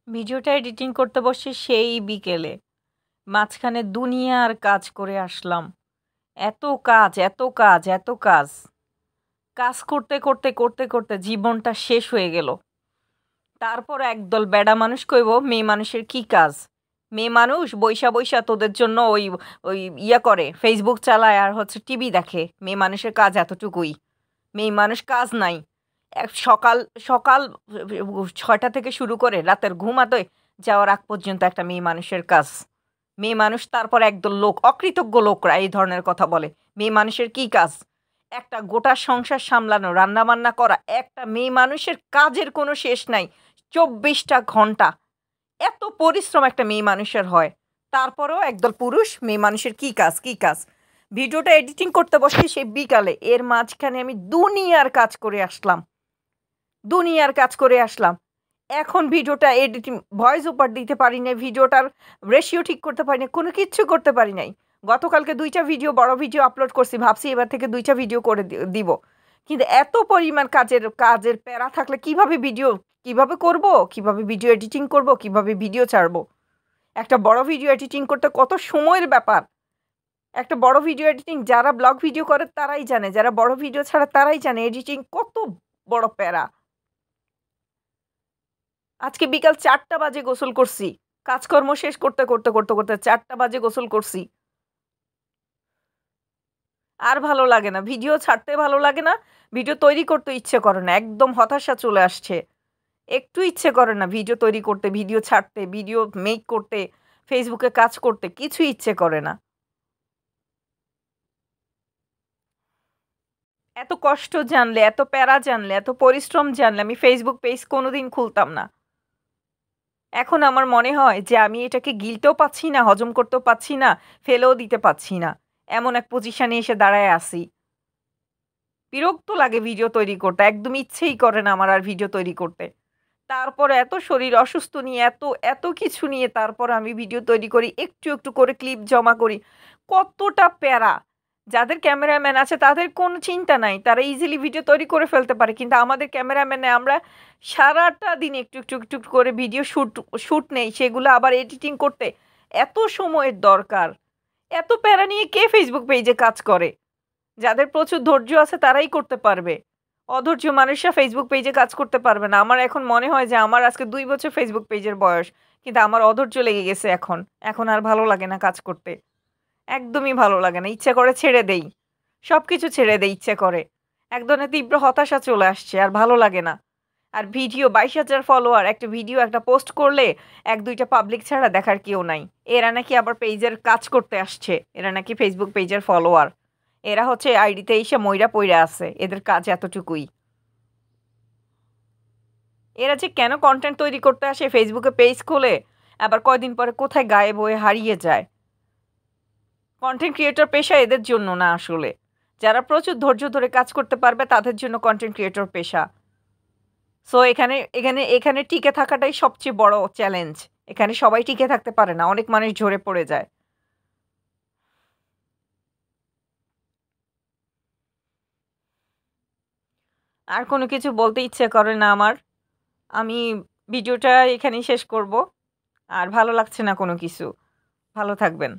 ভিডিওটা এডিটিং করতে বসছি সেই বিকেলে। মাঝখানে দুনিয়ার কাজ করে আসলাম। এত কাজ, এত কাজ, এত কাজ। কাজ করতে জীবনটা শেষ হয়ে গেল। তারপর একদল বেডা মানুষ কইব, মেয়ে মানুষের কি কাজ? মেয়ে মানুষ বইসা তোদের জন্য ওই ইয়া করে, Facebook চালায় আর হচ্ছে টিভি দেখে। মেয়ে মানুষের কাজ এতটুকুই। মেয়ে মানুষ কাজ নাই। সকাল সকাল ৬টা থেকে শুরু করে রাতের ঘুমাতে যাওয়ার আগ পর্যন্ত একটা মেয়ে মানুষের কাজ। মেয়ে মানুষ তারপর একদল লোক, অকৃতজ্ঞ লোকরা এই ধরনের কথা বলে। মেয়ে মানুষের কি কাজ? একটা গোটা সংসার সামলানো, রান্নাবান্না করা। একটা মেয়ে মানুষের কাজের কোনো শেষ নাই। ২৪টা ঘন্টা। এত পরিশ্রম একটা মেয়ে মানুষের হয়। তারপরেও একদল পুরুষ মেয়ে মানুষের কি কাজ, কি কাজ? ভিডিওটা এডিটিং করতে বসি সেই বিকালে। এর মাঝখানে আমি দুনিয়ার কাজ করে আসলাম। দুনিয়ার কাজ করে আসলাম। এখন ভিডিওটা এডিটিং ভয়েস ওভার দিতে পারি নাই, ভিডিওটার রেশিও ঠিক করতে পারি নাই, কোনো কিচ্ছু করতে পারি নাই। গতকালকে ২ টা ভিডিও, বড় ভিডিও আপলোড করছি। ভাবছি এবার থেকে ২ টা ভিডিও করে দিব। কিন্তু এত পরিমাণ কাজের প্যারা থাকলে কিভাবে করব? কিভাবে ভিডিও এডিটিং করব? কিভাবে ভিডিও ছাড়ব? একটা বড় ভিডিও এডিটিং করতে কত সময়ের ব্যাপার। একটা বড় ভিডিও এডিটিং যারা ব্লগ ভিডিও করে তারাই জানে। যারা বড় ভিডিও ছাড়ে তারাই জানে এডিটিং কত বড় প্যারা। আজকে বিকাল ৪টা বাজে গোসল করছি। কাজকর্ম শেষ করতে ৪টা বাজে গোসল করছি। আর ভালো লাগে না। ভিডিও ছাড়তে ভালো লাগে না। ভিডিও তৈরি করতে ইচ্ছে করে না। একদম হতাশা চলে আসছে। একটু ইচ্ছে করে না ভিডিও তৈরি করতে, ভিডিও ছাড়তে, ভিডিও মেক করতে, Facebook এ কাজ করতে কিছুই ইচ্ছে করে না। এত কষ্ট জানলে, এত প্যারা জানলে, এত পরিশ্রম জানলে আমি Facebook পেজ কোনোদিন খুলতাম না। এখন আমার মনে হয় যে আমি এটাকে গিলতেও পাচ্ছি না, হজম করতেও পাচ্ছি না, ফেলেও দিতে পাচ্ছি না। এমন এক পজিশনে এসে দাঁড়ায় আছি। বিরক্ত লাগে ভিডিও তৈরি করতে। একদম ইচ্ছেই করে না আমার আর ভিডিও তৈরি করতে। তারপরে এত শরীর অসুস্থ নিয়ে, এত কিছু নিয়ে তারপর আমি ভিডিও তৈরি করি। একটু করে ক্লিপ জমা করি। কতটা প্যারা! যাদের ক্যামেরাম্যান আছে তাদের কোনো চিন্তা নাই। তারা ইজিলি ভিডিও তৈরি করে ফেলতে পারে। কিন্তু আমাদের ক্যামেরাম্যানে আমরা সারাটা দিন একটু করে ভিডিও শুট নেই। সেগুলো আবার এডিটিং করতে এত সময়ের দরকার। এত প্যারা নিয়ে কে Facebook পেজে কাজ করে? যাদের প্রচুর ধৈর্য আছে তারাই করতে পারবে। অধৈর্য মানুষরা Facebook পেজে কাজ করতে পারবে না। আমার এখন মনে হয় যে আমার আজকে ২ বছর Facebook পেজের বয়স। কিন্তু আমার অধৈর্য লেগে গেছে এখন। এখন আর ভালো লাগে না কাজ করতে। একদমই ভালো লাগে না। ইচ্ছা করে ছেড়ে দেই। সবকিছু ছেড়ে দেই ইচ্ছে করে। এক ধরনের তীব্র হতাশা চলে আসছে। আর ভালো লাগে না। আর ভিডিও ২২,০০০ ফলোয়ার একটা ভিডিও একটা পোস্ট করলে ১-২ টা পাবলিক ছাড়া দেখার কেউ নাই। এরা নাকি আবার পেজের কাজ করতে আসছে। এরা নাকি Facebook পেজের ফলোয়ার। এরা হচ্ছে আইডিতে এসে মইরা পইরা আছে। এদের কাজ এতটুকুই। এরা যে কেন কনটেন্ট তৈরি করতে আসে Facebook এ পেজ খোলে, আবার কয়দিন পরে কোথায় গায়েব হয়ে হারিয়ে যায়। কনটেন্ট ক্রিয়েটর পেশা এদের জন্য না আসলে। যারা প্রচুর ধৈর্য ধরে কাজ করতে পারবে তাদের জন্য কনটেন্ট ক্রিয়েটর পেশা। সো এখানে টিকে থাকাটাই সবচেয়ে বড় চ্যালেঞ্জ। এখানে সবাই টিকে থাকতে পারে না। অনেক মানুষ ঝরে পড়ে যায়। আর কোনো কিছু বলতে ইচ্ছে করে না আমার। আমি ভিডিওটা এখানেই শেষ করব। আর ভালো লাগছে না কোনো কিছু। ভালো থাকবেন।